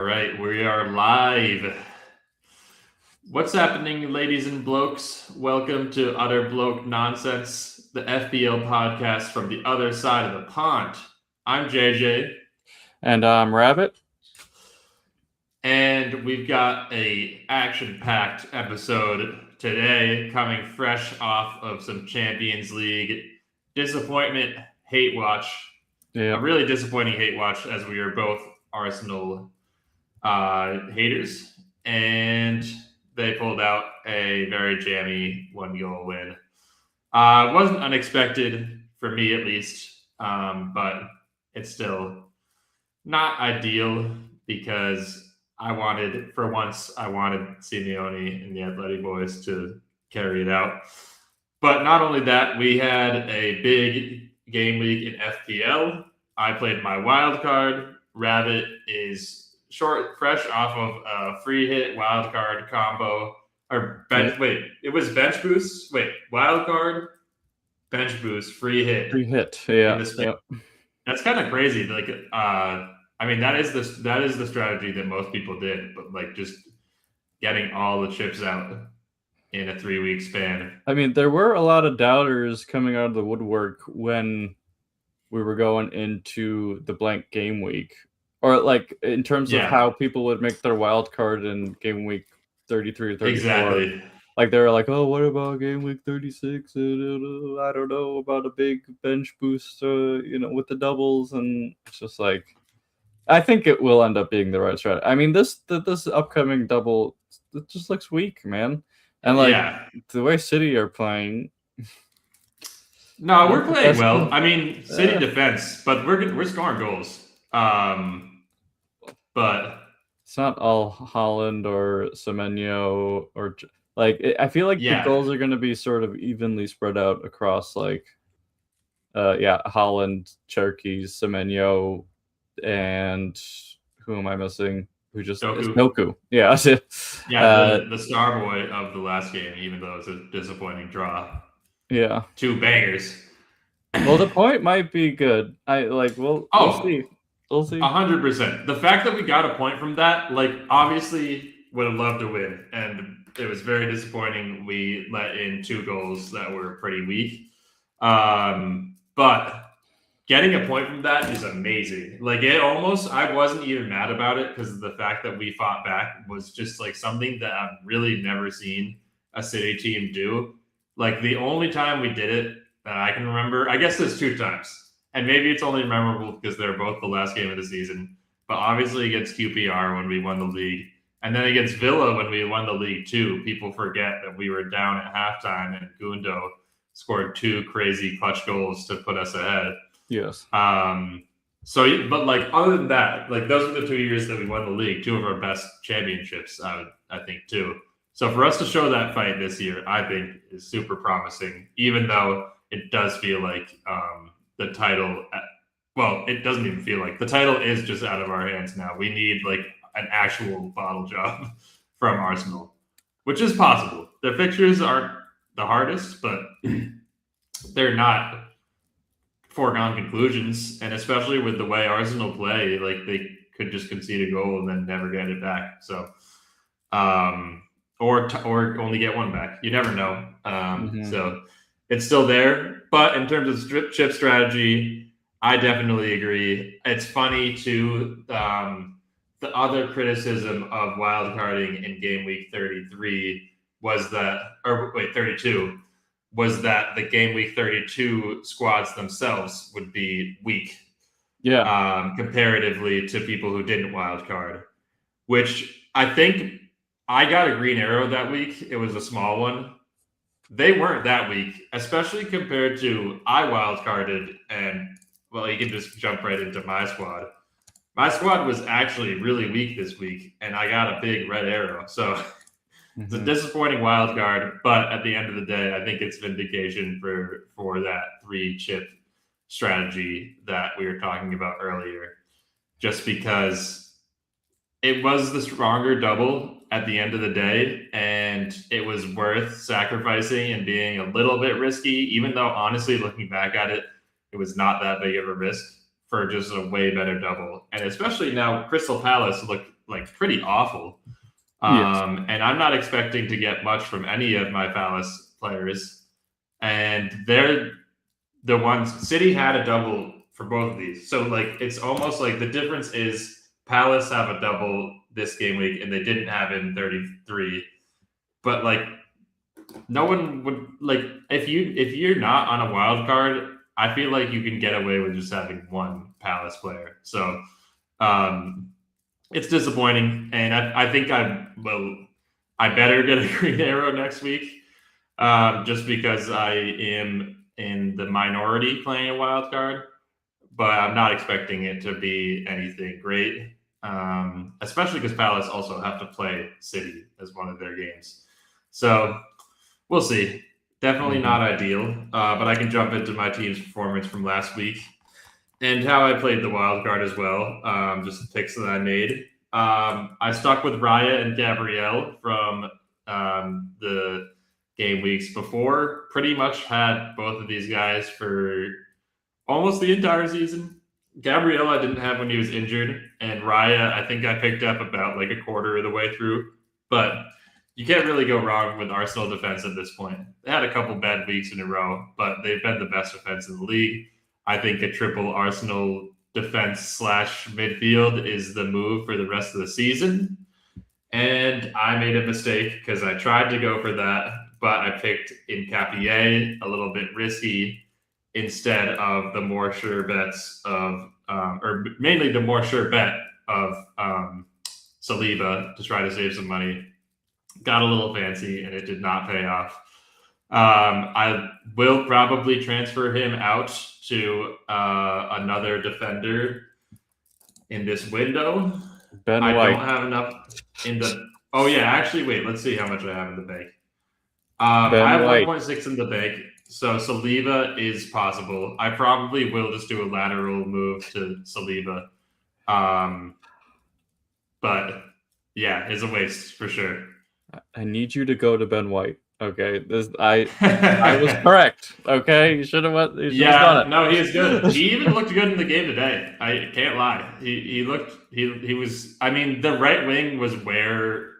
All right, we are live. What's happening, ladies and blokes? Welcome to Utter Bloke Nonsense, the FPL podcast from the other side of the pond. I'm JJ. And I'm Rabbit. And we've got a action-packed episode today, coming fresh off of some Champions League disappointment hate watch. Yeah. A really disappointing hate watch, as we are both Arsenal haters, and they pulled out a very jammy 1-goal win. It wasn't unexpected for me, at least, but it's still not ideal because I wanted Simeone and the Athletic boys to carry it out. But not only that, we had a big game week in FPL. I played my wild card. Rabbit is fresh off of a free hit wild card combo. Or bench. Yeah. Wait, it was bench boost. Wait, wild card, bench boost, free hit. Free hit. Yeah. Yep. That's kind of crazy. Like, I mean, that is the strategy that most people did, but like just getting all the chips out in a 3-week span. I mean, there were a lot of doubters coming out of the woodwork when we were going into the blank game week, or like in terms of how people would make their wild card in game week 33 or 34. Exactly. Like they were like, oh, what about game week 36? I don't know about a big bench boost, with the doubles, and it's just like, I think it will end up being the right strategy. I mean, this upcoming double, it just looks weak, man. And the way City are playing. No, we're playing well. I mean, City defense, but we're scoring goals. But it's not all Haaland or Semenyo or I feel like the goals are going to be sort of evenly spread out across Haaland, Cherky, Semenyo, and who am I missing? Who just Doku. Yeah. The star boy of the last game, even though it's a disappointing draw. Yeah. 2 bangers. Well, the point might be good. We'll see. We'll see. 100%. The fact that we got a point from that, obviously would have loved to win. And it was very disappointing. We let in 2 goals that were pretty weak. But getting a point from that is amazing. I wasn't even mad about it because the fact that we fought back was just something that I've really never seen a City team do. The only time we did it that I can remember, I guess there's 2 times. And maybe it's only memorable because they're both the last game of the season. But obviously against QPR when we won the league. And then against Villa when we won the league too. People forget that we were down at halftime and Gundo scored 2 crazy clutch goals to put us ahead. Yes. Other than that, those are the 2 years that we won the league, 2 of our best championships, I think, too. So for us to show that fight this year, I think is super promising, even though it does feel like the title, it doesn't even feel like the title is just out of our hands now. We need an actual bottle job from Arsenal, which is possible. Their fixtures aren't the hardest, but they're not foregone conclusions, and especially with the way Arsenal play, they could just concede a goal and then never get it back. So, or only get 1 back. You never know. So it's still there. But in terms of chip strategy, I definitely agree. It's funny too. The other criticism of wildcarding in game week 32 was that the game week 32 squads themselves would be weak. Yeah. Comparatively to people who didn't wildcard, which I think I got a green arrow that week. It was a small one. They weren't that weak, especially compared to I wildcarded, and you can just jump right into my squad. My squad was actually really weak this week, and I got a big red arrow. So it's a disappointing wild card, but at the end of the day, I think it's vindication for that 3-chip strategy that we were talking about earlier. Just because it was the stronger double at the end of the day, and it was worth sacrificing and being a little bit risky, even though honestly, looking back at it, it was not that big of a risk for just a way better double. And especially now, Crystal Palace look like pretty awful. And I'm not expecting to get much from any of my Palace players. And they're the ones. City had a double for both of these, so like it's almost like the difference is Palace have a double this game week, and they didn't have it in 33. But like, no one would like if you're not on a wild card. I feel like you can get away with just having one Palace player. So it's disappointing, and I think I better get a green arrow next week, just because I am in the minority playing a wild card. But I'm not expecting it to be anything great, especially because Palace also have to play City as one of their games. So we'll see. Definitely not ideal, but I can jump into my team's performance from last week and how I played the wild card as well. Just the picks that I made. I stuck with Raya and Gabrielle from the game weeks before. Pretty much had both of these guys for almost the entire season. Gabrielle I didn't have when he was injured, and Raya I think I picked up about like a quarter of the way through. But you can't really go wrong with Arsenal defense at this point. They had a couple bad weeks in a row, but they've been the best defense in the league. I think a triple Arsenal defense / midfield is the move for the rest of the season. And I made a mistake because I tried to go for that, but I picked Nketiah, a little bit risky, instead of the more sure bets of, or mainly the more sure bet of Saliba to try to save some money. Got a little fancy, and it did not pay off. I will probably transfer him out to another defender in this window. Ben I White. don't have enough in the. Oh yeah, actually, wait. Let's see how much I have in the bank. I have 1.6 in the bank, so Saliba is possible. I probably will just do a lateral move to Saliba, but yeah, it's a waste for sure. I need you to go to Ben White. Okay, I was correct. Okay, you should have went. Yeah, no, he is good. He even looked good in the game today. I can't lie. He was. I mean, the right wing was where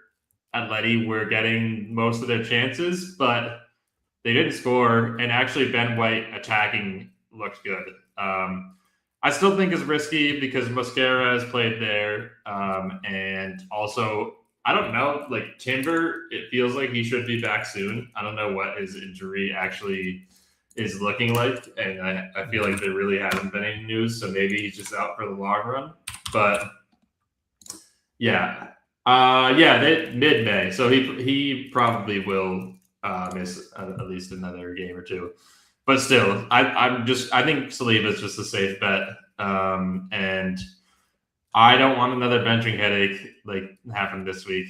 Atleti were getting most of their chances, but they didn't score. And actually, Ben White attacking looked good. I still think it's risky because Mosquera has played there, and also. I don't know, like Timber, it feels like he should be back soon. I don't know what his injury actually is looking like, and I feel like there really hasn't been any news, so maybe he's just out for the long run. But yeah, mid-May, so he probably will miss at least another game or two. But still, I think Saliba is just a safe bet, and I don't want another benching headache like happened this week.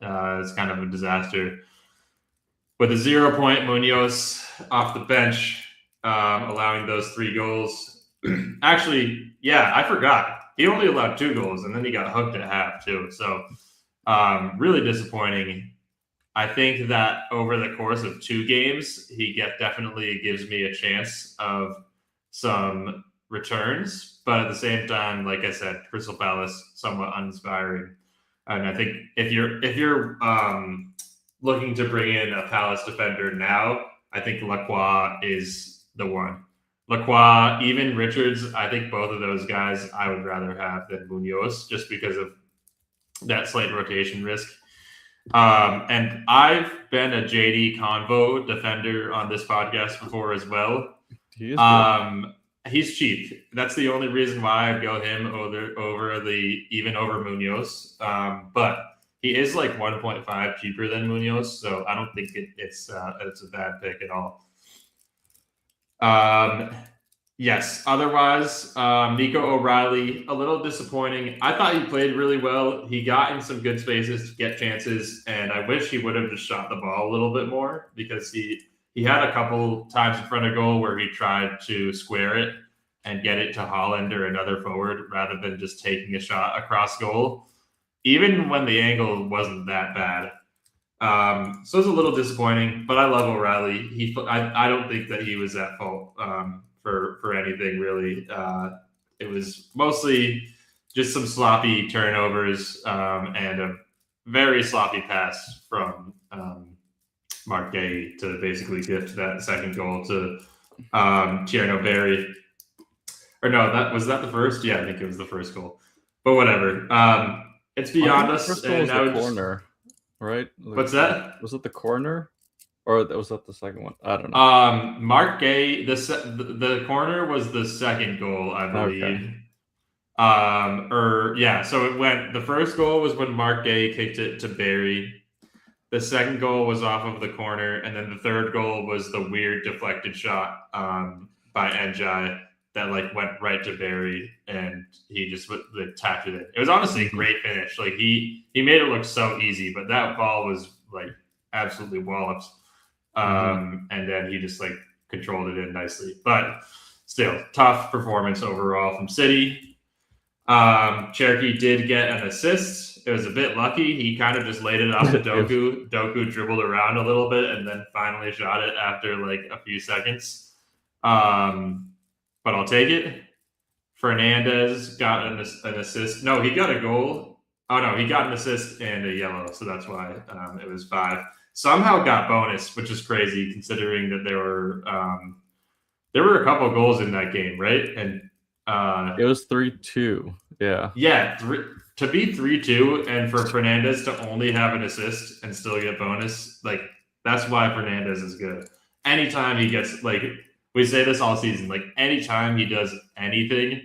It's kind of a disaster. With a 0-point Munoz off the bench, allowing those 3 goals. Actually, yeah, I forgot. He only allowed 2 goals, and then he got hooked at half too. So really disappointing. I think that over the course of 2 games, he definitely gives me a chance of some returns, but at the same time, like I said, Crystal Palace somewhat uninspiring. And I think if you're looking to bring in a Palace defender now, I think Lacroix is the one. Lacroix, even Richards, I think both of those guys I would rather have than Munoz just because of that slight rotation risk. And I've been a JD Convo defender on this podcast before as well. He's cheap. That's the only reason why I'd go him over Munoz. But he is like 1.5 cheaper than Munoz, so I don't think it's a bad pick at all. Yes. Otherwise, Nico O'Reilly, a little disappointing. I thought he played really well. He got in some good spaces to get chances, and I wish he would have just shot the ball a little bit more because he had a couple times in front of goal where he tried to square it and get it to Haaland or another forward rather than just taking a shot across goal, even when the angle wasn't that bad. So it's a little disappointing, but I love O'Reilly. I don't think that he was at fault for anything really. It was mostly just some sloppy turnovers and a very sloppy pass from Mark Gay to basically gift that second goal to Tierno Berry. Or no, that was that the first? Yeah, I think it was the first goal. But whatever. It's beyond us. The first goal was the corner, right? What's that? Was it the corner? Or was that the second one? I don't know. Mark Gay, the corner was the second goal, I believe. Okay. So it went. The first goal was when Mark Gay kicked it to Barry. The second goal was off of the corner, and then the third goal was the weird deflected shot by Njai that like went right to Barry, and he just tapped it in. It was honestly a great finish. Like he made it look so easy, but that ball was like absolutely walloped. And then he just like controlled it in nicely. But still, tough performance overall from City. Cherokee did get an assist. It was a bit lucky. He kind of just laid it off to Doku. Doku dribbled around a little bit and then finally shot it after like a few seconds. But I'll take it. Fernandez got an assist. No, he got a goal. Oh, no, he got an assist and a yellow. So that's why it was 5. Somehow got bonus, which is crazy considering that there were a couple of goals in that game, right? And it was 3-2. Yeah. Yeah, to be 3-2 and for Fernandez to only have an assist and still get bonus, like that's why Fernandez is good. Anytime he gets, like we say this all season, like anytime he does anything,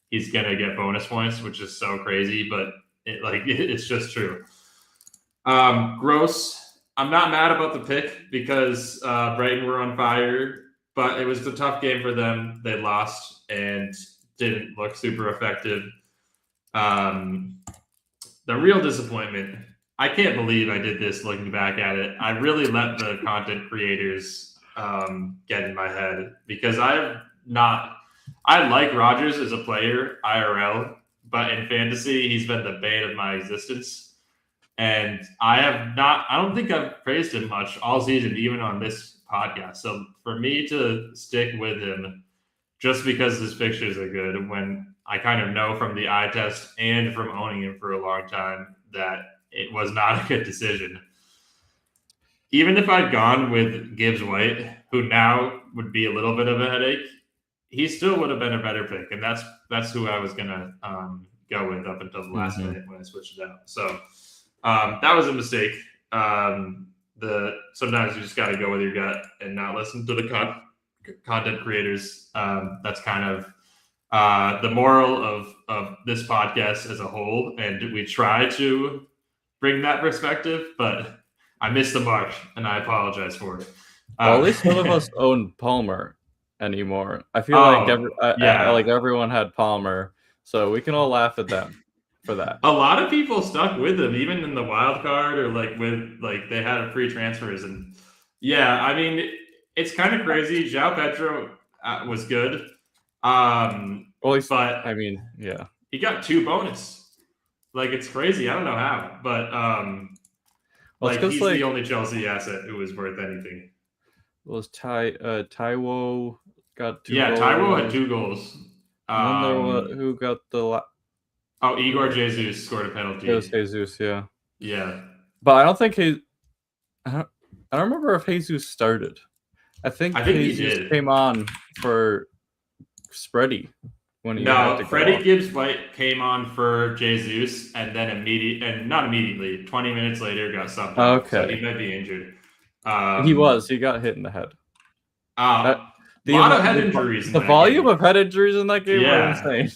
he's gonna get bonus points, which is so crazy, but it's just true. Gross. I'm not mad about the pick because Brighton were on fire, but it was a tough game for them. They lost and didn't look super effective. The real disappointment, I can't believe I did this looking back at it. I really let the content creators get in my head because I like Rodgers as a player, IRL, but in fantasy, he's been the bane of my existence. And I don't think I've praised him much all season, even on this podcast. So for me to stick with him just because his fixtures are good, when I kind of know from the eye test and from owning him for a long time that it was not a good decision. Even if I'd gone with Gibbs White, who now would be a little bit of a headache, he still would have been a better pick. And that's who I was going to go with up until the last minute when I switched it out. So that was a mistake. Sometimes you just got to go with your gut and not listen to the content creators. That's kind of the moral of this podcast as a whole. And we try to bring that perspective, but I missed the mark and I apologize for it. Well, at least none of us own Palmer anymore. I feel like everyone had Palmer, so we can all laugh at them for that. A lot of people stuck with him, even in the wild card or they had free transfers. And yeah, I mean, it's kind of crazy. João Pedro was good. He got 2 bonus. Like, it's crazy. I don't know how, but he's the only Chelsea asset who was worth anything. Was Taiwo got 2 goals? Yeah, Taiwo had 2 goals. Who got the Igor Jesus scored a penalty. It was Jesus, yeah. Yeah. But I don't think I don't remember if Jesus started. I think Jesus came on for Spready when he had to go Freddie off. Gibbs White came on for Jesus and then not immediately, 20 minutes later got subbed. Okay. So he might be injured. He got hit in the head. A lot of head injuries. The volume of head injuries in that game were insane.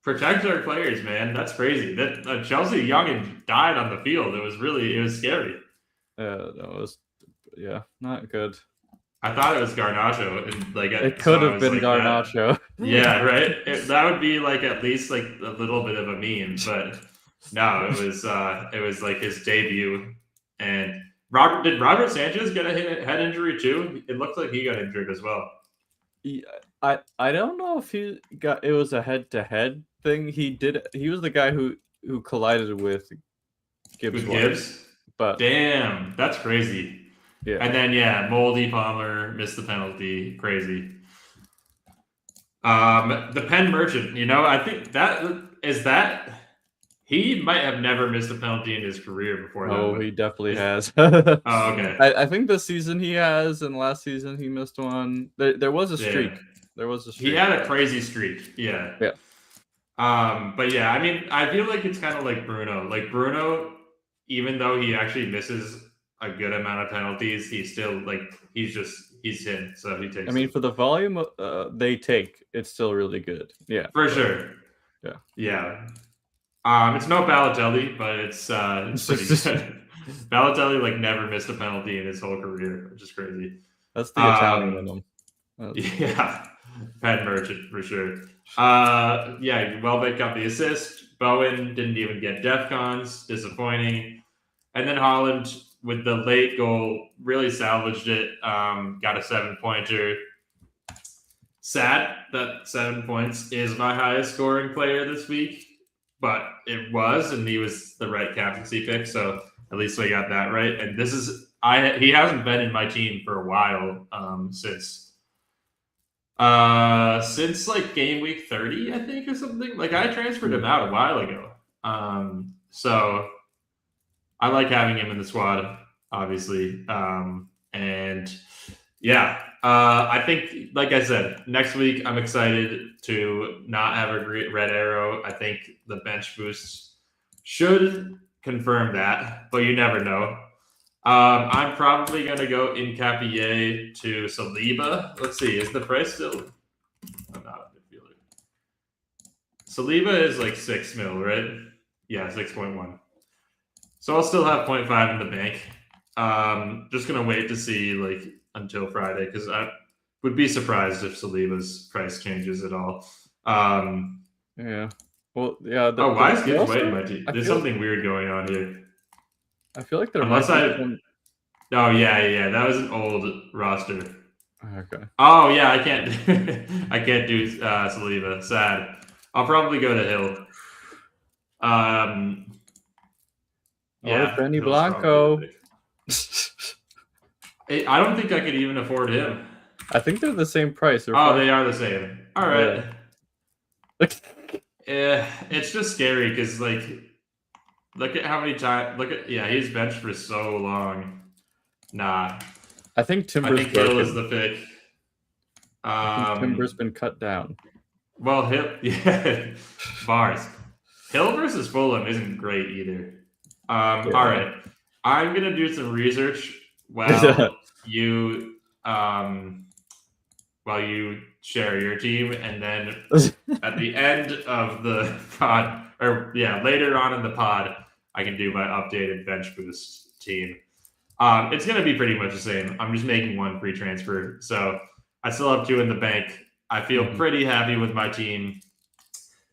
Protect our players, man. That's crazy. That Chelsea youngin died on the field. It was scary. It was not good. I thought it was Garnacho, and it could have been Garnacho. Yeah, right. That would be at least a little bit of a meme, but no, it was like his debut. And did Robert Sanchez get a head injury too? It looked like he got injured as well. I don't know if it was a head-to-head thing. He was the guy who collided with Gibbs. But damn, that's crazy. Yeah. And then Moldy Palmer missed the penalty. Crazy. The Penn Merchant, I think that is that he might have never missed a penalty in his career before that. Oh, he definitely has. Oh, okay. I think this season he has, and last season he missed one. There was a streak. Yeah. There was a streak. He had a crazy streak. Yeah. Yeah. But yeah, I mean, I feel like it's kind of like Bruno. Like Bruno, even though he actually misses a good amount of penalties, he's still like he's him. So he takes. I mean, for the volume they take, it's still really good. Yeah. For sure. Yeah. Yeah. It's no Balotelli, but it's pretty good. Balotelli like never missed a penalty in his whole career, which is crazy. That's the Italian in him. Yeah, Pen Merchant for sure. Yeah, Welbeck got the assist. Bowen didn't even get DEFCONs, disappointing. And then Haaland with the late goal really salvaged it. Got a 7-pointer. Sad that 7 points is my highest scoring player this week, but it was, and he was the right captaincy pick, so at least I got that right. And this is he hasn't been in my team for a while, since like game week 30, I think, or something. Like I transferred him out a while ago. So I like having him in the squad, obviously. And yeah, I think, like I said, next week I'm excited to not have a red arrow. I think the bench boosts should confirm that, but you never know. I'm probably going to go in Capier to Saliba. Let's see, is the price still? I'm not a midfielder. Saliba is like 6 mil, right? Yeah, 6.1. So I'll still have 0.5 in the bank. Just going to wait to see like until Friday, because I would be surprised if Saliba's price changes at all. Yeah. Well, yeah. Why is Gibbs White in my team? There's something weird going on here. I feel like there Unless might be some... Oh, yeah. That was an old roster. Okay. Oh, yeah, I can't I can't do Saliba. Sad. I'll probably go to Hill. Yeah, Benny Blanco. I don't think I could even afford him. I think they're the same price. They are the same. All right. Yeah. It's just scary because, like, look at how many times. He's benched for so long. Nah. I think Timber's Hill is the pick. Timber's been cut down. Well, Hill, yeah, bars. Hill versus Fulham isn't great either. All right. I'm gonna do some research while you share your team, and then at the end of the pod, later on in the pod, I can do my updated bench boost team. It's gonna be pretty much the same. I'm just making one free transfer, so I still have 2 in the bank. I feel pretty happy with my team.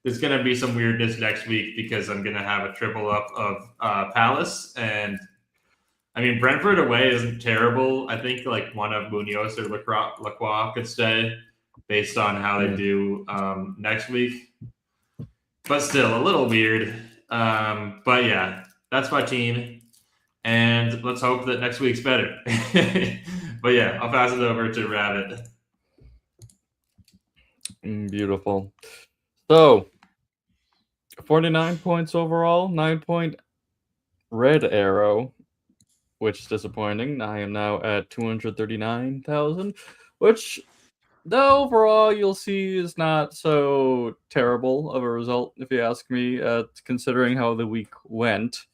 There's going to be some weirdness next week because I'm going to have a triple up of Palace. And, I mean, Brentford away isn't terrible. I think, like, one of Munoz or Lacroix could stay based on how they do next week. But still, a little weird. But, yeah, that's my team. And let's hope that next week's better. But, yeah, I'll pass it over to Rabbit. Beautiful. So, 49 points overall, 9-point red arrow, which is disappointing. I am now at 239,000, which the overall you'll see is not so terrible of a result, if you ask me, considering how the week went.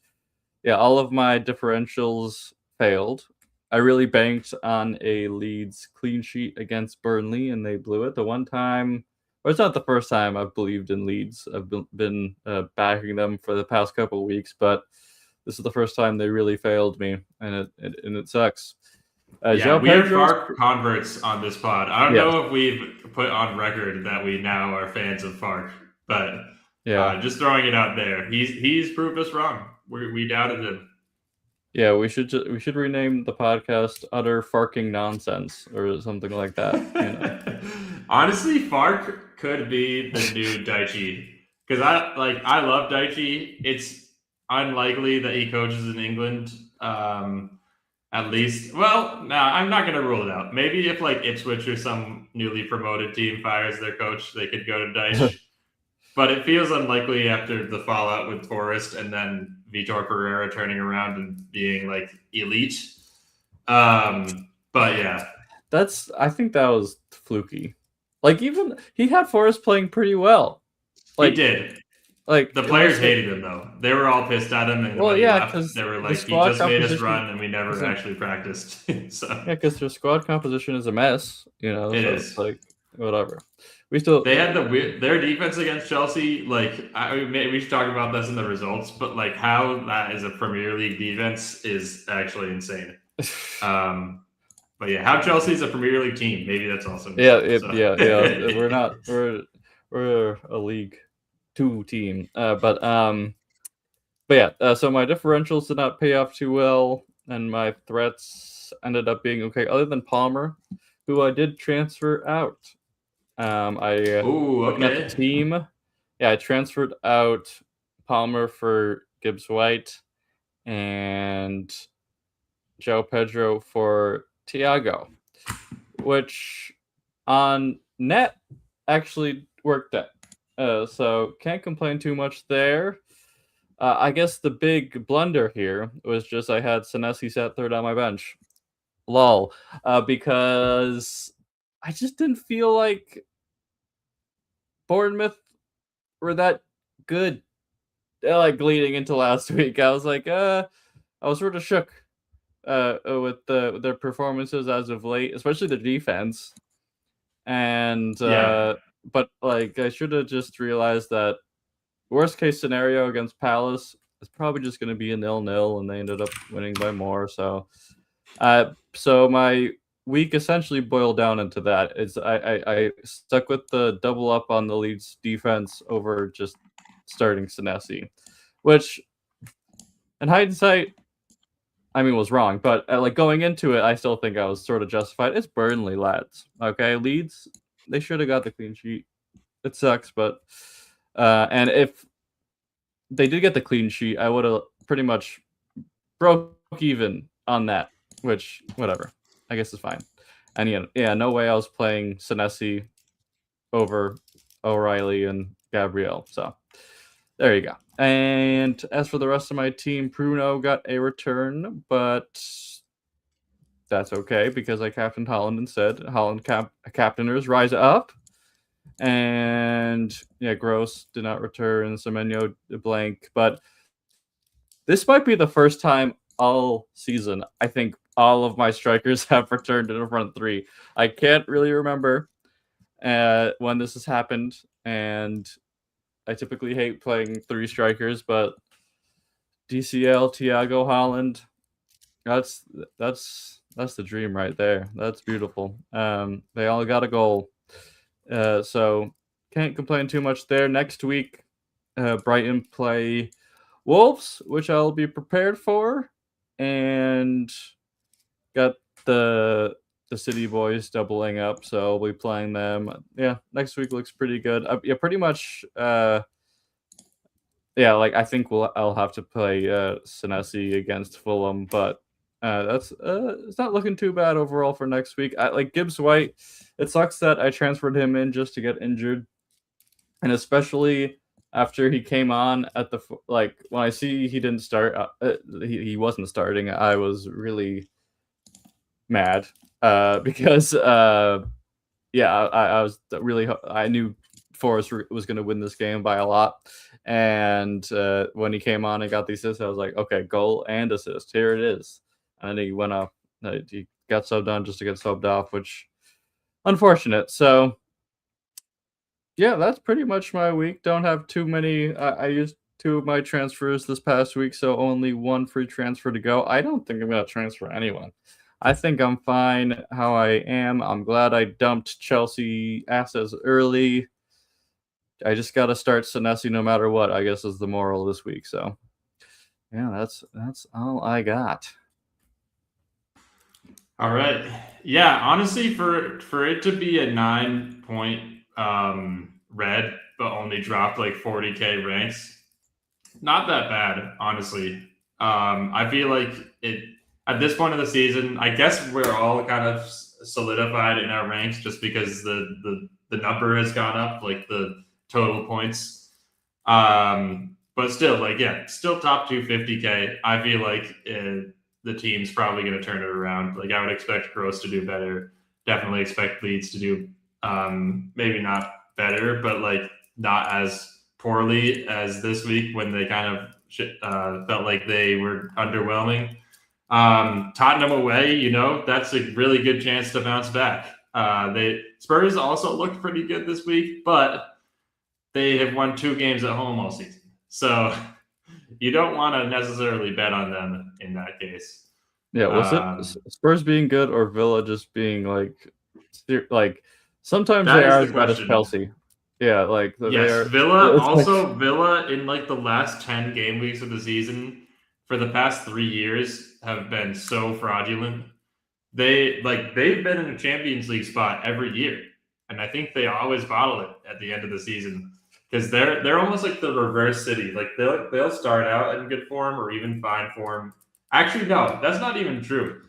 Yeah, all of my differentials failed. I really banked on a Leeds clean sheet against Burnley, and they blew it. The one time, or it's not the first time I've believed in Leeds. I've been backing them for the past couple of weeks, but this is the first time they really failed me, and it sucks. We are far converts on this pod. I don't know if we've put on record that we now are fans of Fark, but just throwing it out there. He's proved us wrong. We doubted him. Yeah, we should rename the podcast "Utter Farking Nonsense" or something like that. You know? Honestly, Fark could be the new Daichi, because I love Daichi. It's unlikely that he coaches in England. At least, well, no, I'm not going to rule it out. Maybe if like Ipswich or some newly promoted team fires their coach, they could go to Deitch. but it feels unlikely after the fallout with Forrest and then Vitor Pereira turning around and being like elite. But yeah, I think that was fluky. Like even he had Forrest playing pretty well. he did. Like The players hated him though. They were all pissed at him, and well, when he yeah, left, because they were the like, "He squad just made us composition run, and we never isn't- actually practiced." So yeah, because their squad composition is a mess. You know, it so is. it's like whatever. We still They had their defense against Chelsea. Like we should talk about this in the results, but like how that is a Premier League defense is actually insane. But yeah, how Chelsea's a Premier League team, maybe that's also yeah, so. we're a League 2 team, but yeah. So my differentials did not pay off too well, and my threats ended up being okay, other than Palmer, who I did transfer out. Looking at the team, yeah, I transferred out Palmer for Gibbs White and Joe Pedro for Thiago, which on net actually worked out. So can't complain too much there. I guess the big blunder here was just I had Senesi sat third on my bench. Lol. Because I just didn't feel like Bournemouth were that good. Like leading into last week, I was like, I was sort of shook with their performances as of late, especially the defense. And but like I should have just realized that worst case scenario against Palace is probably just going to be a 0-0, and they ended up winning by more. So, so my week essentially boiled down into that. It's I stuck with the double up on the Leeds defense over just starting Senesi, which in hindsight, I mean, was wrong. But like going into it, I still think I was sort of justified. It's Burnley, lads. Okay, Leeds, they should have got the clean sheet. It sucks, but and if they did get the clean sheet, I would have pretty much broke even on that, which whatever, I guess is fine. And yeah, no way I was playing Senesi over O'Reilly and Gabriel. So there you go. And as for the rest of my team, Bruno got a return, but that's okay because I captained Holland instead. Holland captainers rise up. And yeah, Gross did not return. Semenyo blank. But this might be the first time all season I think all of my strikers have returned in the front three. I can't really remember when this has happened, and I typically hate playing three strikers, but DCL, Thiago, Holland, that's the dream right there. That's beautiful. They all got a goal. So can't complain too much there. Next week, Brighton play Wolves, which I'll be prepared for, and got the City boys doubling up, so I'll be playing them. Yeah, next week looks pretty good. Yeah, pretty much. Yeah, like I think I'll have to play Senesi against Fulham, but that's it's not looking too bad overall for next week. Like Gibbs White, it sucks that I transferred him in just to get injured, and especially after he came on at the like when I see he didn't start, he wasn't starting. I was really mad because yeah, I was really I knew Forrest was going to win this game by a lot. And when he came on and got the assist, I was like, okay, goal and assist. Here it is. And then he went off. He got subbed on just to get subbed off, which unfortunate. So, yeah, that's pretty much my week. Don't have too many. I used 2 of my transfers this past week, so only 1 free transfer to go. I don't think I'm going to transfer anyone. I think I'm fine how I am. I'm glad I dumped Chelsea assets early. I just got to start Senesi no matter what, I guess is the moral this week. So, yeah, that's all I got. All right. Yeah, honestly, for it to be a 9-point red, but only dropped like 40K ranks, not that bad, honestly. I feel like it at this point of the season, I guess we're all kind of solidified in our ranks just because the number has gone up, like the total points. But still, like, yeah, still top 250K. I feel like the team's probably going to turn it around. Like, I would expect Gross to do better. Definitely expect Leeds to do maybe not better, but like not as poorly as this week when they kind of felt like they were underwhelming. Tottenham away, that's a really good chance to bounce back. Spurs also looked pretty good this week, but they have won 2 games at home all season. So you don't want to necessarily bet on them in that case. Yeah, was it Spurs being good or Villa just being like sometimes they are as bad as Chelsea? Yeah, like yes, they are. Villa also Villa in like the last 10 game weeks of the season for the past 3 years have been so fraudulent. They've been in a Champions League spot every year, and I think they always bottle it at the end of the season because they're almost like the reverse City. Like they'll start out in good form or even fine form. Actually, no, that's not even true.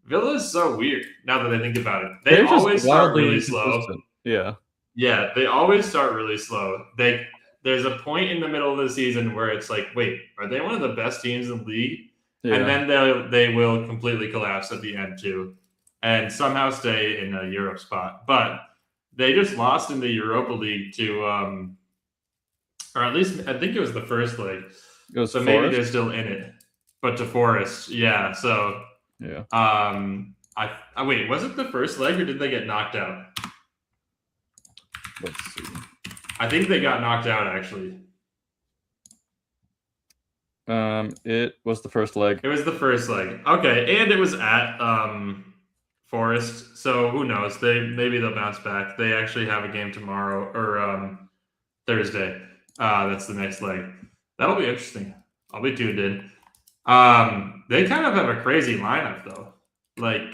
Villa is so weird now that I think about it. They always start really slow. Yeah. Yeah, they always start really slow. There's a point in the middle of the season where it's like, wait, are they one of the best teams in the league? Yeah. And then they will completely collapse at the end too, and somehow stay in a Europe spot. But they just lost in the Europa League to, or at least I think it was the first leg. So Forest? Maybe they're still in it, but to Forest, yeah. So yeah. I wait, was it the first leg or did they get knocked out? Let's see. I think they got knocked out actually. It was the first leg. It was the first leg. Okay, and it was at Forest. So who knows? Maybe they'll bounce back. They actually have a game tomorrow or Thursday. That's the next leg. That'll be interesting. I'll be tuned in. They kind of have a crazy lineup though. Like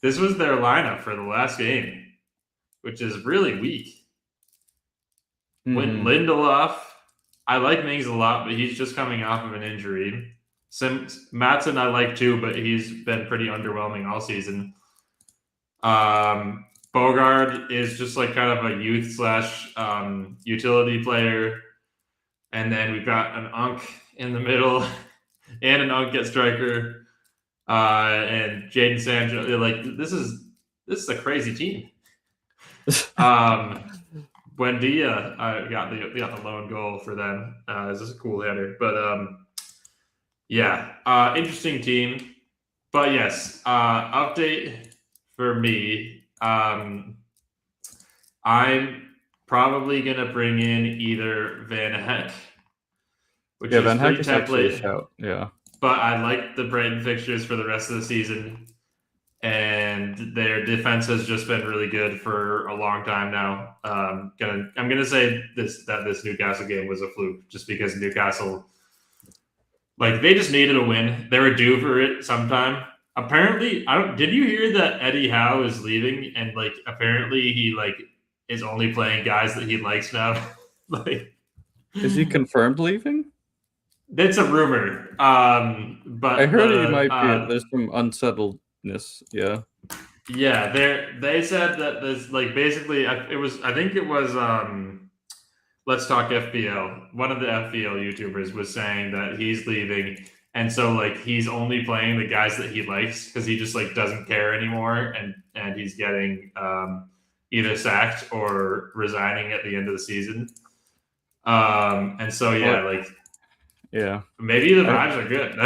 this was their lineup for the last game, which is really weak. Mm-hmm. Lindelof. I like Mings a lot, but he's just coming off of an injury. Maatsen I like too, but he's been pretty underwhelming all season. Bogard is just like kind of a youth / utility player. And then we've got an Unk in the middle and an Unk at striker. And Jadon Sancho. Like this is a crazy team. Buendia got the lone goal for them. This is a cool header, but interesting team. But yes, update for me. I'm probably gonna bring in either Van Heck, which is Van Heck template. Yeah, but I like the Brighton fixtures for the rest of the season. And their defense has just been really good for a long time now. I'm gonna say that this Newcastle game was a fluke, just because Newcastle, like, they just needed a win. They were due for it sometime. Apparently, did you hear that Eddie Howe is leaving? And like, apparently he is only playing guys that he likes now. Is he confirmed leaving? That's a rumor. But I heard he might be. There's some unsettled. Yeah, they said that this basically I think it was Let's Talk FPL. One of the FPL YouTubers was saying that he's leaving, and so he's only playing the guys that he likes because he just doesn't care anymore, and he's getting either sacked or resigning at the end of the season. And so maybe the vibes are good.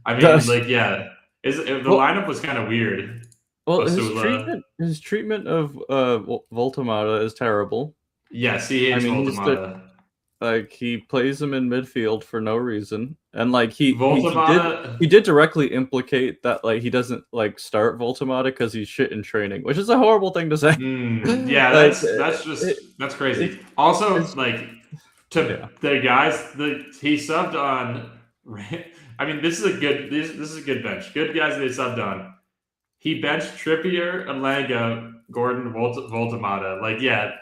I mean, the lineup was kind of weird. Well, his treatment of Voltemata is terrible. Yes, he hates Voltemata. He plays him in midfield for no reason, and he did directly implicate that he doesn't start Voltemata because he's shit in training, which is a horrible thing to say. That's crazy. Also, the guys he subbed on. I mean, this is a good bench. Good guys they subbed on. He benched Trippier, Alanga, Gordon, Voltemata.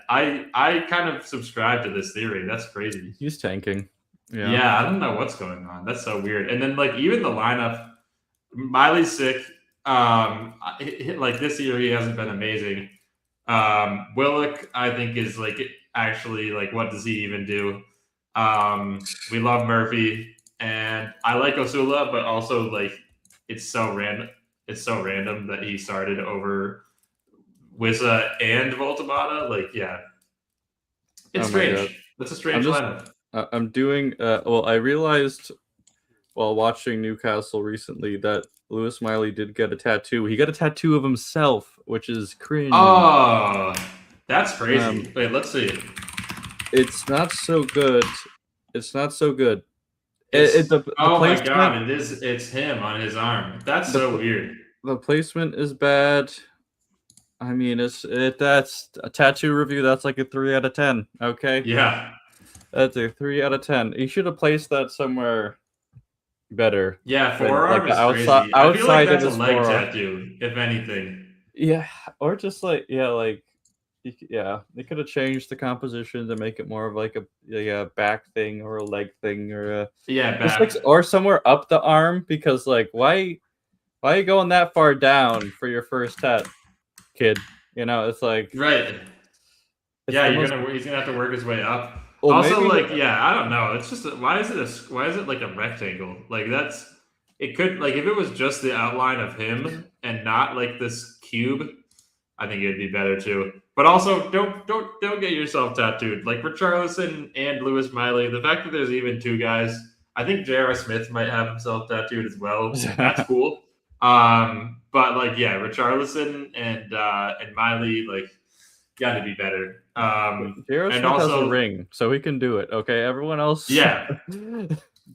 I kind of subscribe to this theory. That's crazy. He's tanking. Yeah, I don't know what's going on. That's so weird. And then even the lineup, Miley's sick. This year he hasn't been amazing. Willock, I think, is actually, like, what does he even do? We love Murphy, and I like Osula, but also like it's so random. It's so random that he started over Wissa and Voltamata. Like, yeah, it's Oh my god. strange. That's a strange just- lineup. I'm doing. Well, I realized while watching Newcastle recently that Lewis Miley did get a tattoo. He got a tattoo of himself, which is cringe. Oh, that's crazy. Wait, let's see. It's not so good. It's not so good. The oh my placement, god, it's him on his arm. That's so weird. The placement is bad. I mean, that's a tattoo review. That's like a 3 out of 10. Okay. Yeah. That's a 3 out of 10. You should have placed that somewhere better. Yeah, forearm is outside, crazy. I feel like that's a of his leg forearm. tattoo, if anything. Yeah, or just like they could have changed the composition to make it more of like a back thing or a leg thing or back. Or somewhere up the arm, because like why are you going that far down for your first tat, kid? You know, it's like right. Yeah, he's gonna have to work his way up. Well, also, like, I don't know. It's just why is it like a rectangle? Like it could, like, if it was just the outline of him and not like this cube, I think it'd be better too. But also, don't get yourself tattooed. Like Richarlison and Lewis Miley, the fact that there's even two guys, I think J.R. Smith might have himself tattooed as well. That's cool. But like, yeah, Richarlison and Miley, like, got to be better. J.R. Smith has a ring, so he can do it. Okay, everyone else. Yeah.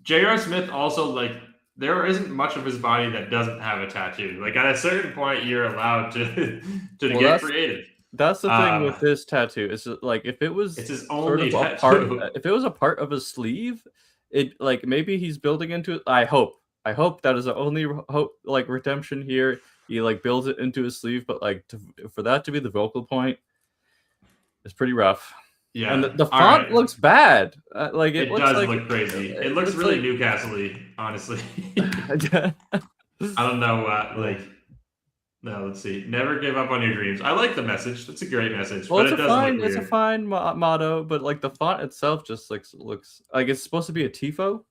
J.R. Smith also, like, there isn't much of his body that doesn't have a tattoo. Like, at a certain point, you're allowed to get creative. That's the thing with this tattoo. Is like if it was it's his only tattoo. If it was a part of his sleeve, it like maybe he's building into it. I hope that is the only hope, like, redemption here. He like builds it into his sleeve, but like for that to be the vocal point, it's pretty rough. Yeah, and the font looks bad. Like it looks does like, look crazy. It looks really like Newcastle-y, honestly. I don't know. Like, no, let's see. Never give up on your dreams. I like the message. That's a great message. Well, but it's a fine motto, but like the font itself just looks like it's supposed to be a tifo.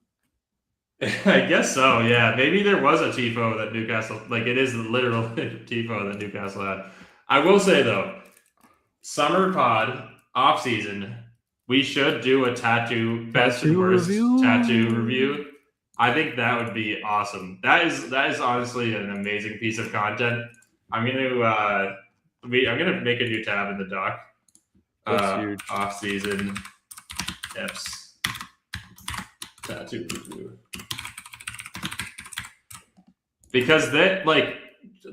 I guess so. Yeah, maybe there was a tifo that Newcastle, like, it is the literal tifo that Newcastle had. I will say though, summer pod off season, we should do a best and worst tattoo review. I think that would be awesome. That is honestly an amazing piece of content. I'm gonna make a new tab in the doc. Off season F's tattoo review. Because that, like,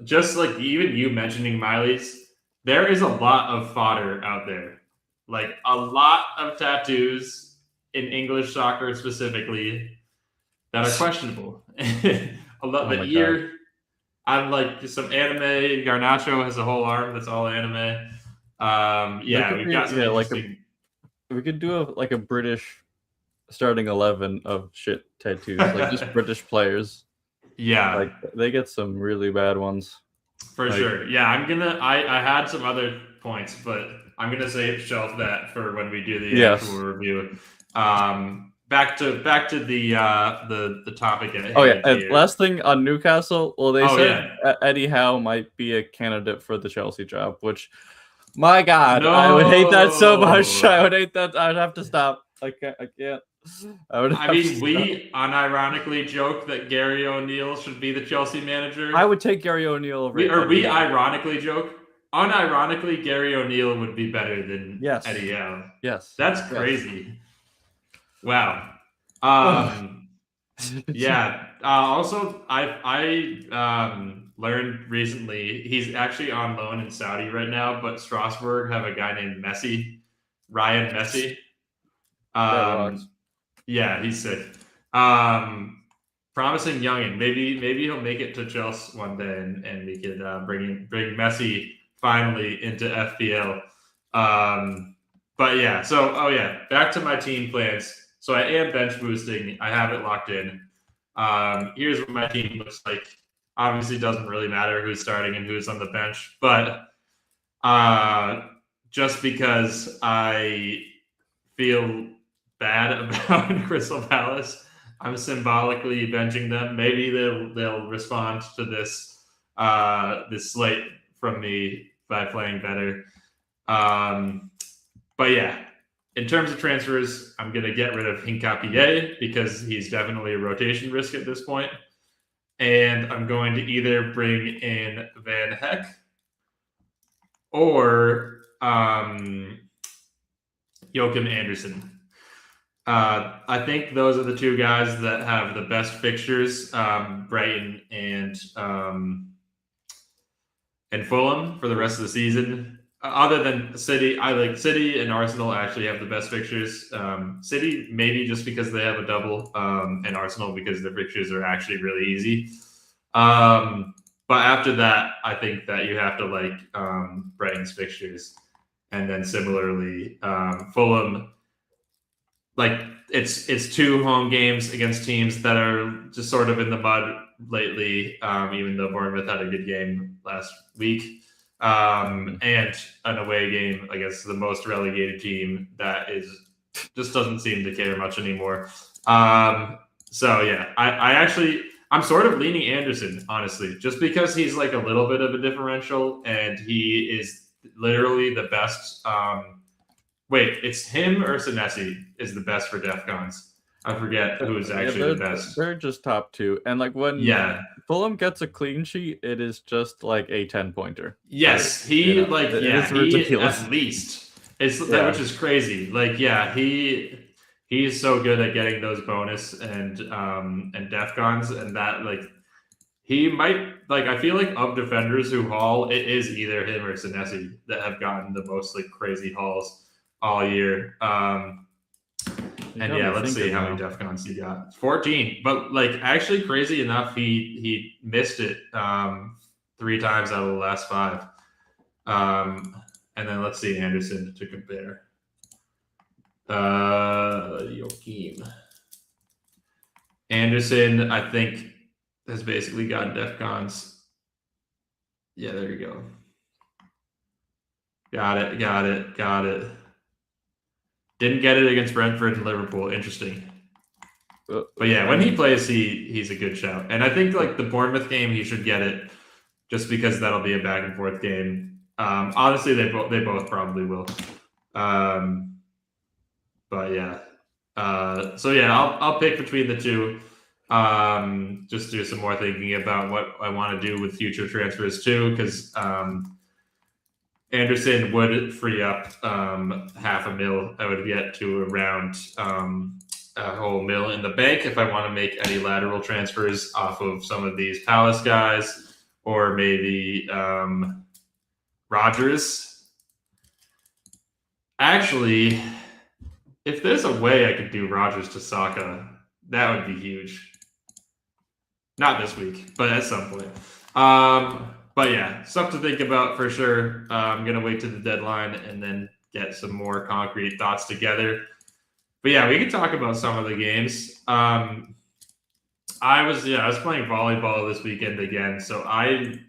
just like even you mentioning Miley's, there is a lot of fodder out there. Like, a lot of tattoos in English soccer specifically that are questionable. A lot the ear. I'm like some anime. Garnacho has a whole arm that's all anime. We've got some interesting. We could do a British starting 11 of shit tattoos, like just British players. Yeah, like they get some really bad ones. For sure. Yeah, I had some other points, but I'm gonna shelf that for when we do the actual review. Back to the topic at hand. Oh yeah, and last thing on Newcastle. Well, they said Eddie Howe might be a candidate for the Chelsea job, which, my God, I would hate that so much. I would hate that. I'd have to stop. I can't. We unironically joke that Gary O'Neill should be the Chelsea manager. I would take Gary O'Neill over. We ironically joke. Unironically, Gary O'Neill would be better than Eddie Howe. Yes, that's crazy. Wow. Yeah. Also, I learned recently he's actually on loan in Saudi right now, but Strasbourg have a guy named Ryan Messi. Yeah, he's sick. Promising youngin. Maybe he'll make it to Chelsea one day, and we could bring Messi finally into FPL. But yeah, so back to my team plans. So I am bench boosting. I have it locked in. Here's what my team looks like. Obviously, doesn't really matter who's starting and who's on the bench, but just because I feel bad about Crystal Palace. I'm symbolically benching them. Maybe they'll respond to this this slate from me by playing better. But yeah, in terms of transfers, I'm going to get rid of Hincapié because he's definitely a rotation risk at this point. And I'm going to either bring in Van Heck or Joachim Anderson. I think those are the two guys that have the best fixtures, Brighton and Fulham for the rest of the season. Other than City, I like City and Arsenal actually have the best fixtures. City maybe just because they have a double, and Arsenal because their fixtures are actually really easy. But after that, I think that you have to like Brighton's fixtures, and then similarly Fulham. Like it's 2 home games against teams that are just sort of in the mud lately. Even though Bournemouth had a good game last week. And an away game against the most relegated team that just doesn't seem to care much anymore. So yeah, I'm sort of leaning Anderson, honestly, just because he's like a little bit of a differential and he is literally the best. Wait, it's him or Senesi is the best for DEFCONs. I forget who is actually the best. They're just top 2. And like when Fulham gets a clean sheet, it is just like a 10-pointer. Yes, he it's ridiculous. At least which is crazy. Like, yeah, he's so good at getting those bonus and DEFCONs, and that like he might like I feel like of defenders who haul, it is either him or Senesi that have gotten the most like crazy hauls all year. And yeah, let's see how many DEFCONs he got. 14. But like actually crazy enough, he missed it 3 times out of the last 5. And then let's see Anderson to compare. Joachim. Anderson, I think, has basically gotten DEFCONs. Yeah, there you go. Got it. Didn't get it against Brentford and Liverpool. Interesting. But yeah, when he plays, he's a good shout. And I think like the Bournemouth game, he should get it just because that'll be a back and forth game. Honestly, they both probably will. But yeah. So yeah, I'll pick between the two. Just do some more thinking about what I want to do with future transfers too, because Anderson would free up $500,000. I would get to around a whole $1 in the bank if I want to make any lateral transfers off of some of these Palace guys, or maybe Rodgers. Actually, if there's a way I could do Rodgers to Saka, that would be huge. Not this week, but at some point. But yeah, stuff to think about for sure. I'm going to wait to the deadline and then get some more concrete thoughts together. But yeah, we can talk about some of the games. I was playing volleyball this weekend again, so I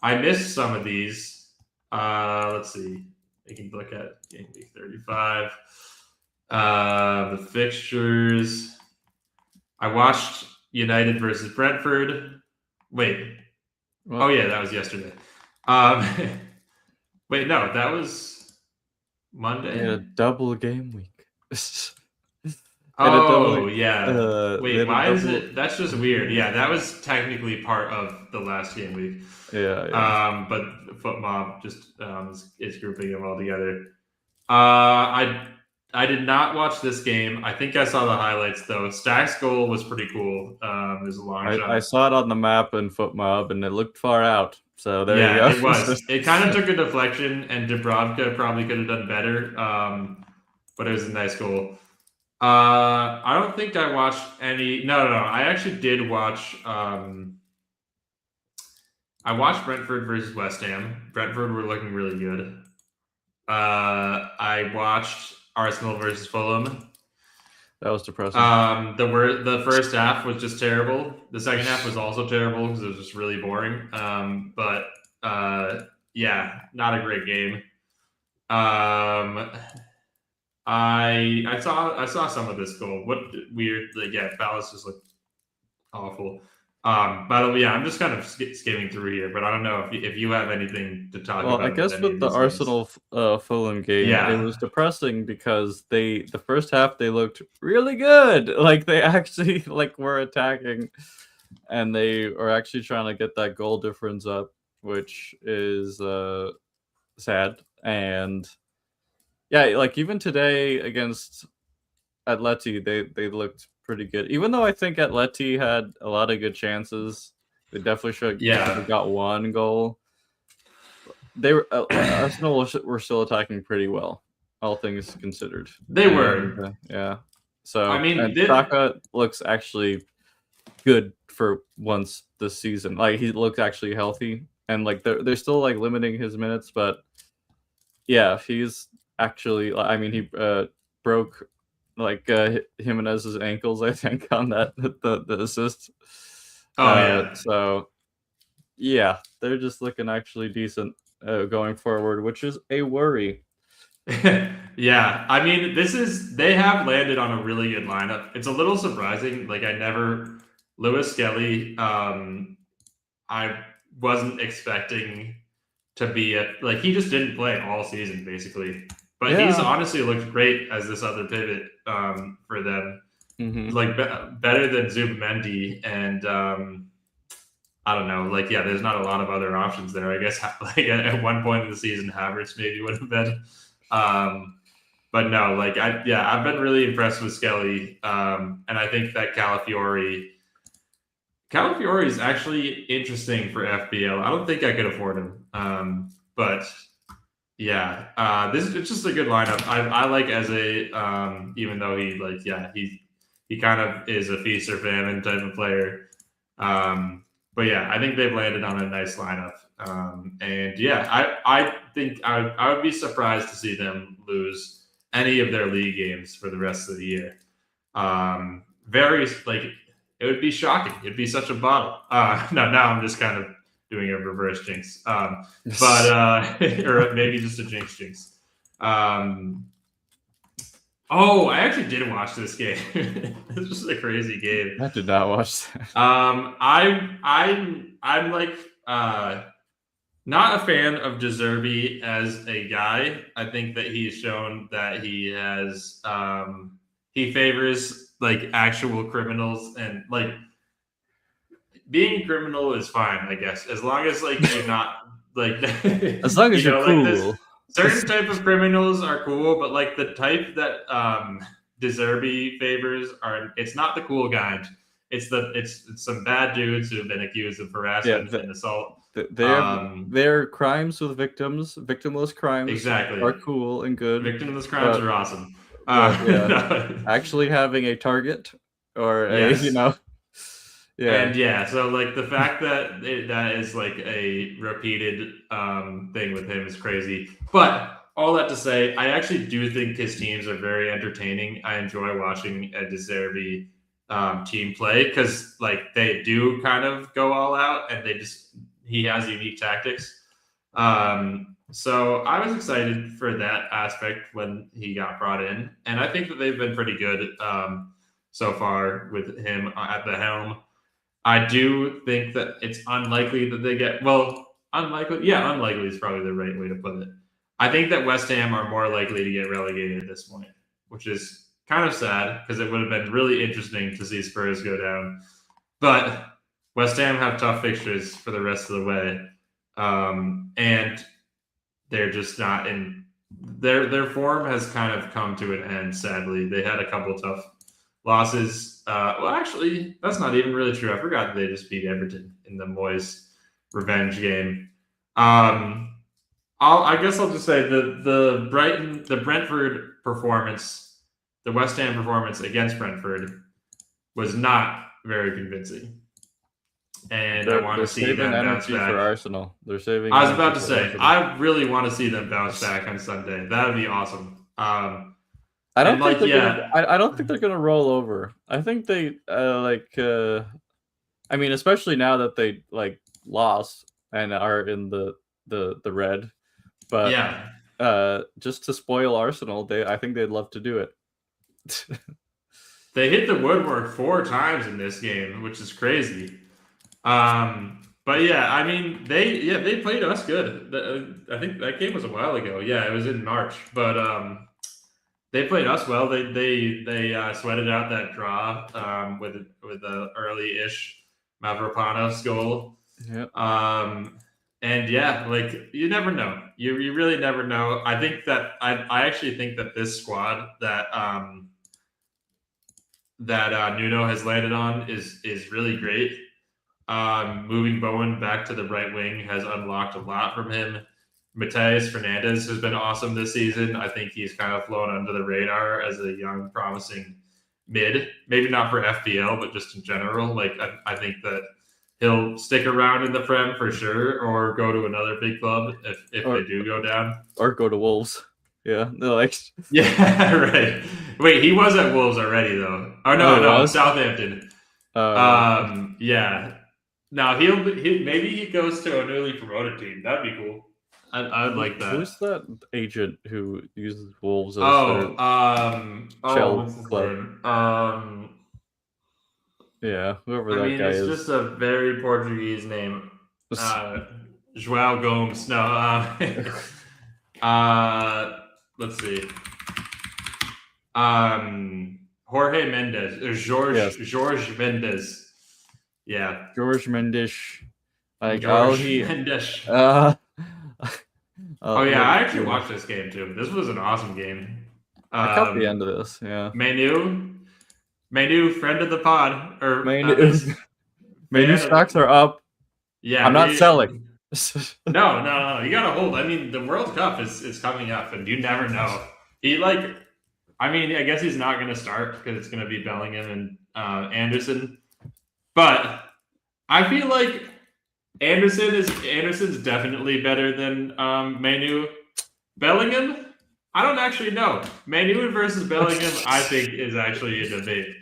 missed some of these. Let's see. We can look at Gameweek 35. The fixtures. I watched United versus Brentford. Wait. What? Oh yeah, that was yesterday. Wait, no, that was Monday. Yeah, double game week. Yeah. Wait, why is it? That's just weird. Yeah, that was technically part of the last game week. Yeah. But FootMob just is grouping them all together. I did not watch this game. I think I saw the highlights though. Stack's goal was pretty cool. It was a long shot. I saw it on the map in FootMob, and it looked far out. So there you go. It was. It kind of took a deflection, and Dubravka probably could have done better. But it was a nice goal. I don't think I watched any. No. I actually did watch. I watched Brentford versus West Ham. Brentford were looking really good. I watched Arsenal versus Fulham. That was depressing. The first half was just terrible. The second half was also terrible because it was just really boring. But yeah, not a great game. I saw some of this goal. What weird? Like, yeah, Palace just looked awful. By the way, yeah, I'm just kind of skimming through here, but I don't know if you have anything to talk Well, I about with guess any with of the these games. Arsenal Fulham game, it Yeah, was depressing because the first half they looked really good. Like they actually like were attacking, and they are actually trying to get that goal difference up, which is sad. And yeah, like even today against Atleti, they looked pretty good. Even though I think Atleti had a lot of good chances, they definitely should have yeah, got one goal. They were Arsenal were still attacking pretty well, all things considered. they And were. yeah, I so mean, and Saka looks actually good for once this season. Like he looks actually healthy, and like they're still like limiting his minutes, but yeah, he's actually. I mean, he broke like Jimenez's ankles, I think, on that the assist. oh yeah. So yeah, they're just looking actually decent going forward, which is a worry. Yeah, I mean, they have landed on a really good lineup. It's a little surprising. Like, Lewis Skelly, I wasn't expecting to be like, he just didn't play all season, basically. But he's Yeah. honestly looked great as this other pivot for them. Mm-hmm. Like, better than Zubamendi. And I don't know. Like, yeah, there's not a lot of other options there. I guess, like, at one point in the season, Havertz maybe would have been. But no, like I've been really impressed with Skelly, and I think that Calafiori is actually interesting for FPL. I don't think I could afford him, but yeah, this it's just a good lineup. I like Eze, even though he kind of is a feast or famine type of player. But yeah, I think they've landed on a nice lineup. And yeah, I think I would be surprised to see them lose any of their league games for the rest of the year. Very like it would be shocking. It'd be such a bottle. No, now I'm just kind of doing a reverse jinx. But or maybe just a jinx. Oh, I actually did watch this game. This was a crazy game. I did not watch that. I'm like not a fan of Deserby as a guy. I think that he's shown that he favors like actual criminals, and like being a criminal is fine, I guess, as long as like you're not like As long as you're like this cool. certain type of criminals are cool, but like the type that Deserby favors it's not the cool kind. It's some bad dudes who have been accused of harassment and assault. Their crimes with victims, victimless crimes, Exactly. are cool and good. Victimless crimes are awesome. But yeah, No. actually having a target or a Yes. yeah. And yeah, so like the fact that that is like a repeated thing with him is crazy. But all that to say, I actually do think his teams are very entertaining. I enjoy watching a Deserby team play because like they do kind of go all out, and he has unique tactics. So I was excited for that aspect when he got brought in, and I think that they've been pretty good so far with him at the helm. I do think that it's unlikely that they get unlikely. Yeah, unlikely is probably the right way to put it. I think that West Ham are more likely to get relegated at this point, which is kind of sad because it would have been really interesting to see Spurs go down. But West Ham have tough fixtures for the rest of the way, and they're just not in their form has kind of come to an end. Sadly, they had a couple tough losses. Well, actually, that's not even really true. I forgot that they just beat Everton in the Moyes revenge game. I guess I'll just say the Brentford performance, the West Ham performance against Brentford was not very convincing. And I want to see them bounce back. For Arsenal. They're saving. I was about to say, I really want to see them bounce back on Sunday. That would be awesome. I don't think I don't think they're gonna roll over. I think they I mean, especially now that they like lost and are in the red. But yeah, just to spoil Arsenal, I think they'd love to do it. They hit the woodwork 4 times in this game, which is crazy. But yeah, I mean, they played us good. I think that game was a while ago. Yeah, it was in March, but they played us well. They sweated out that draw with the early-ish Mavropanos goal. Yep. And yeah, like you never know. You really never know. I think that I actually think that this squad that Nuno has landed on is really great. Moving Bowen back to the right wing has unlocked a lot from him. Mateus Fernandez has been awesome this season. I think he's kind of flown under the radar as a young, promising mid. Maybe not for FPL, but just in general. Like I think that he'll stick around in the Prem for sure, or go to another big club if they do go down, or go to Wolves. Yeah, like yeah, right. Wait, he was at Wolves already though. Oh no, Southampton. Yeah. Now maybe he goes to a newly promoted team. That'd be cool. I'd like that. Who's that agent who uses Wolves as their shell club? Yeah, whoever that guy is. It's just a very Portuguese name. João Gomes. No. Let's see. Jorge Mendes or George Mendes. Yeah. George Mendes. Like Mendes. Oh yeah, I actually watched this game too. This was an awesome game. I caught the end of this. Yeah. Manu, friend of the pod, or Manu stocks are up. Yeah, I'm not selling. No. You gotta hold. I mean, the World Cup is coming up, and you never know. I guess he's not going to start because it's going to be Bellingham and Anderson. But I feel like Anderson's definitely better than Manu. Bellingham, I don't actually know. Manu versus Bellingham, I think, is actually a debate.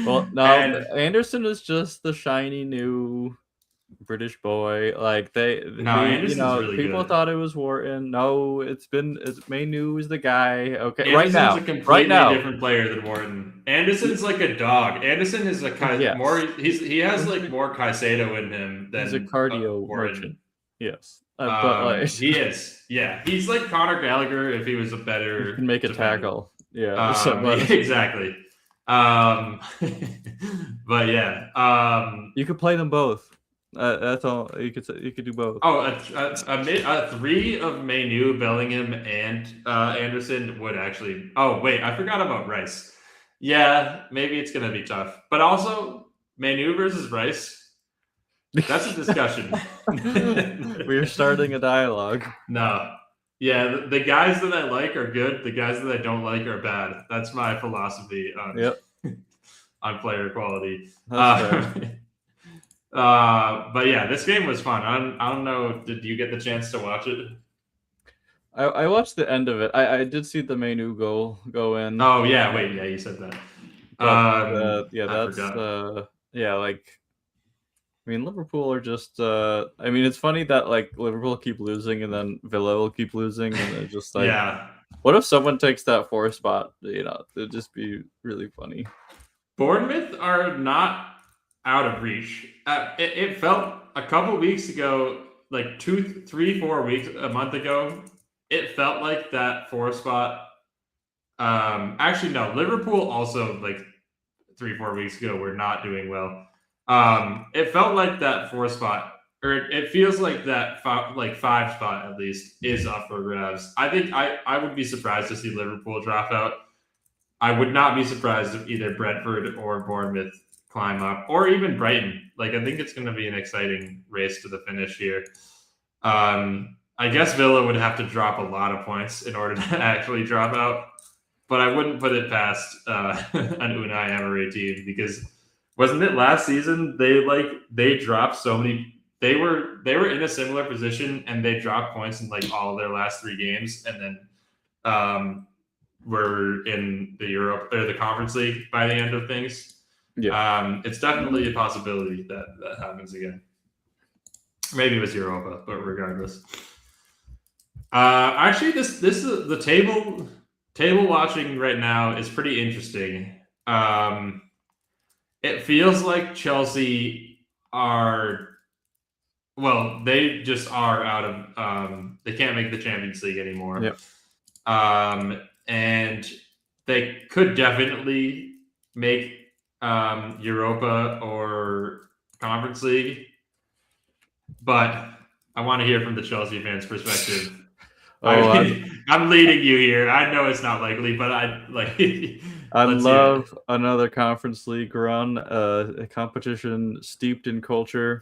Well, no, Anderson is just the shiny new British boy. Like really people good. thought it was Wharton. No, it's Manu is the guy. Okay, Anderson's a completely different player than Wharton. Anderson's like a dog. Anderson is more. He has like more Caicedo in him than he's a cardio merchant. Yes, but he is. Yeah, he's like Conor Gallagher if he was a better. He can make a tackle. Yeah, exactly. But yeah, you could play them both. That's all you could say. You could do both. Oh, a 3 of Manu, Bellingham, and Anderson would actually. Oh wait, I forgot about Rice. Yeah, maybe it's gonna be tough, but also Manu versus Rice. That's a discussion. We're starting a dialogue. No. Yeah, the guys that I like are good. The guys that I don't like are bad. That's my philosophy on player quality. But yeah, this game was fun. I don't know. Did you get the chance to watch it? I watched the end of it. I did see the Manu goal go in. Oh yeah, wait, yeah, you said that. Liverpool are just. It's funny that like Liverpool keep losing and then Villa will keep losing, and they're just like, yeah. What if someone takes that 4 spot? It'd just be really funny. Bournemouth are not out of reach. It felt a couple weeks ago, like 2, 3, 4 weeks, a month ago, it felt like that 4 spot. Actually, no. Liverpool also like 3, 4 weeks ago were not doing well. It felt like that 4 spot, or it feels like that 5 spot at least is up for grabs. I think I would be surprised to see Liverpool drop out. I would not be surprised if either Brentford or Bournemouth climb up, or even Brighton. Like, I think it's going to be an exciting race to the finish here. I guess Villa would have to drop a lot of points in order to actually drop out, but I wouldn't put it past an Unai Emery team, because wasn't it last season they dropped so many. They were in a similar position and they dropped points in like all of their last 3 games, and then were in the Europe or the Conference League by the end of things. Yeah, it's definitely a possibility that happens again. Maybe it was Europa, but regardless. Actually, this is the table watching right now is pretty interesting. It feels like Chelsea are they just are out of they can't make the Champions League anymore. Yep. And they could definitely make Europa or Conference League, but I want to hear from the Chelsea fans' perspective. I'm leading you here. I know it's not likely, but I love another Conference League run, a competition steeped in culture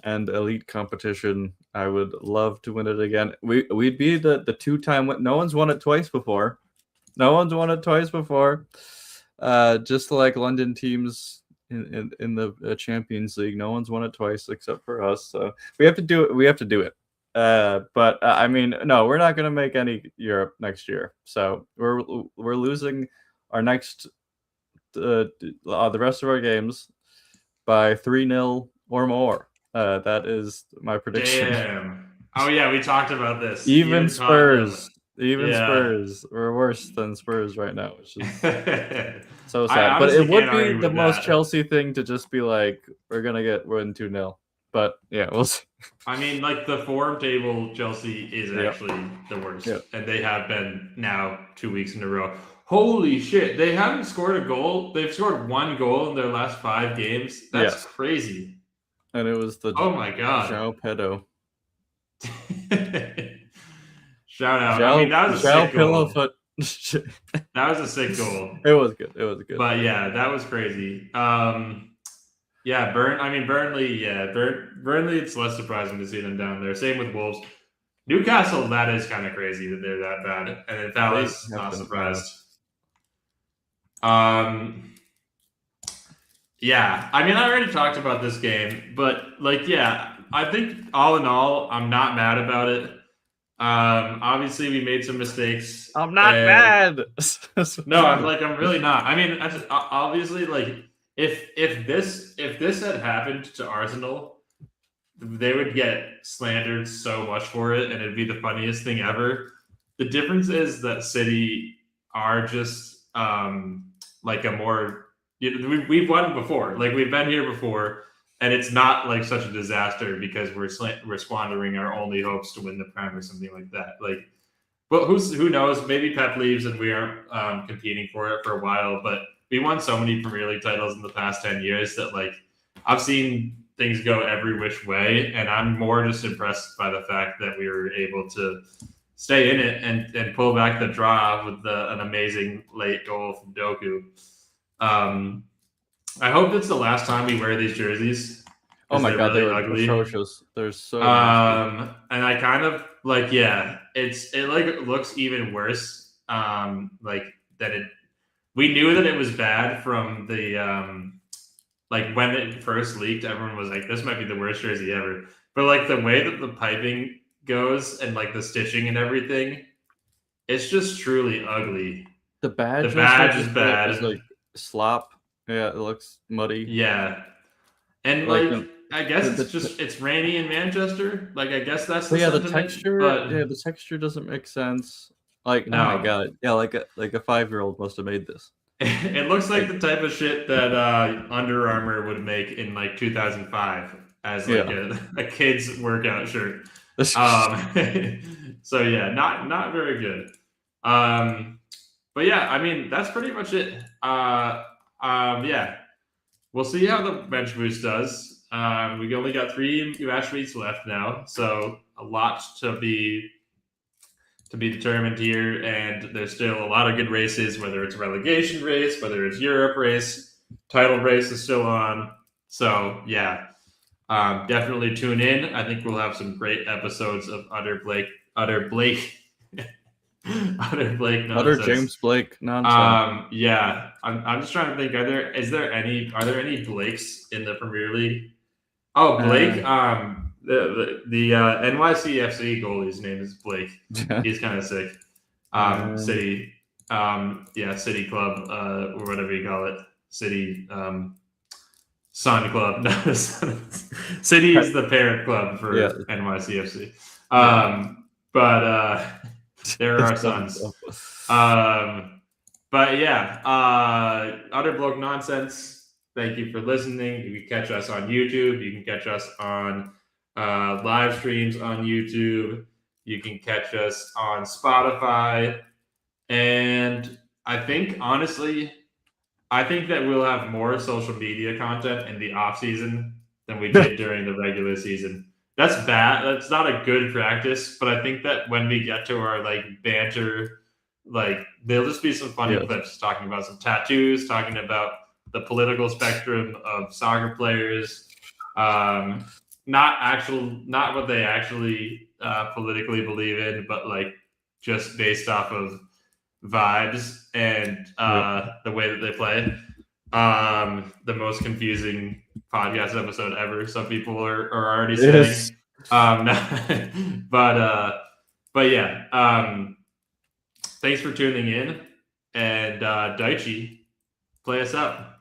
and elite competition. I would love to win it again. We'd be the 2-time win. No one's won it twice before. Just like London teams in the Champions League, no one's won it twice except for us. So we have to do it. But I mean, no, we're not going to make any Europe next year. So we're losing our next the rest of our games by 3-0 or more. That is my prediction. Damn. Oh yeah, we talked about this. Even Spurs. Spurs. We're worse than Spurs right now, which is so sad. But it would be the most Chelsea thing to just be like, we're gonna win 2-0. But yeah, we'll see. I mean, like the form table, Chelsea is actually the worst, and they have been now 2 weeks in a row. Holy shit! They haven't scored a goal. They've scored 1 goal in their last 5 games. That's crazy. And it was the my god, João Pedro. Shout out! I mean, that was a sick goal. That was a sick goal. It was good. But yeah, that was crazy. Yeah, Burnley. Yeah, Burnley. It's less surprising to see them down there. Same with Wolves. Newcastle. That is kind of crazy that they're that bad, and then Palace. Not surprised. Yeah, I mean, I already talked about this game, but I think all in all, I'm not mad about it. Obviously, we made some mistakes. I'm not mad. No, I'm really not. I mean, obviously, if this had happened to Arsenal, they would get slandered so much for it, and it'd be the funniest thing ever. The difference is that City are just a more. We've won before. We've been here before, and it's not such a disaster because we're squandering our only hopes to win the Prem or something like that. But who knows? Maybe Pep leaves and we aren't competing for it for a while. But we won so many Premier League titles in the past 10 years that I've seen things go every which way, and I'm more just impressed by the fact that we were able to stay in it and pull back the draw with an amazing late goal from Doku. I hope it's the last time we wear these jerseys. Oh my god, really they were ugly. Atrocious. They're so and I kind of it looks even worse. We knew that it was bad from the when it first leaked, everyone was like, this might be the worst jersey ever. But the way that the piping goes and the stitching and everything, it's just truly ugly. The badge is bad. It's slop. Yeah, it looks muddy. Yeah. And I guess it's rainy in Manchester. I guess that's the the texture. The texture doesn't make sense. Oh my god. Yeah, like a 5-year-old must have made this. It looks like the type of shit that Under Armour would make in 2005 as a kid's workout shirt. So yeah, not very good. But yeah, I mean that's pretty much it. Yeah, we'll see how the bench boost does. We only got 3 match weeks left now, so a lot to be determined here, and there's still a lot of good races, whether it's relegation race, whether it's Europe race, title race is still on. So yeah, definitely tune in. I think we'll have some great episodes of utter James Blake nonsense. Yeah, I'm just trying to think. Are there any Blakes in the Premier League? Oh, Blake. The NYCFC goalie's name is Blake. He's kind of sick. City, City Club, or whatever you call it. City Sun Club. City is the parent club for NYCFC. but there are our sons. But yeah, Utter Bloke Nonsense. Thank you for listening. You can catch us on YouTube. You can catch us on live streams on YouTube. You can catch us on Spotify. And I think, honestly, that we'll have more social media content in the off season than we did during the regular season. That's bad. That's not a good practice, but I think that when we get to our like banter, like there'll just be some funny clips talking about some tattoos, talking about the political spectrum of soccer players, not what they actually politically believe in, but like just based off of vibes and the way that they play. The most confusing podcast episode ever. Some people are already saying. But yeah. Thanks for tuning in, and Daichi, play us out.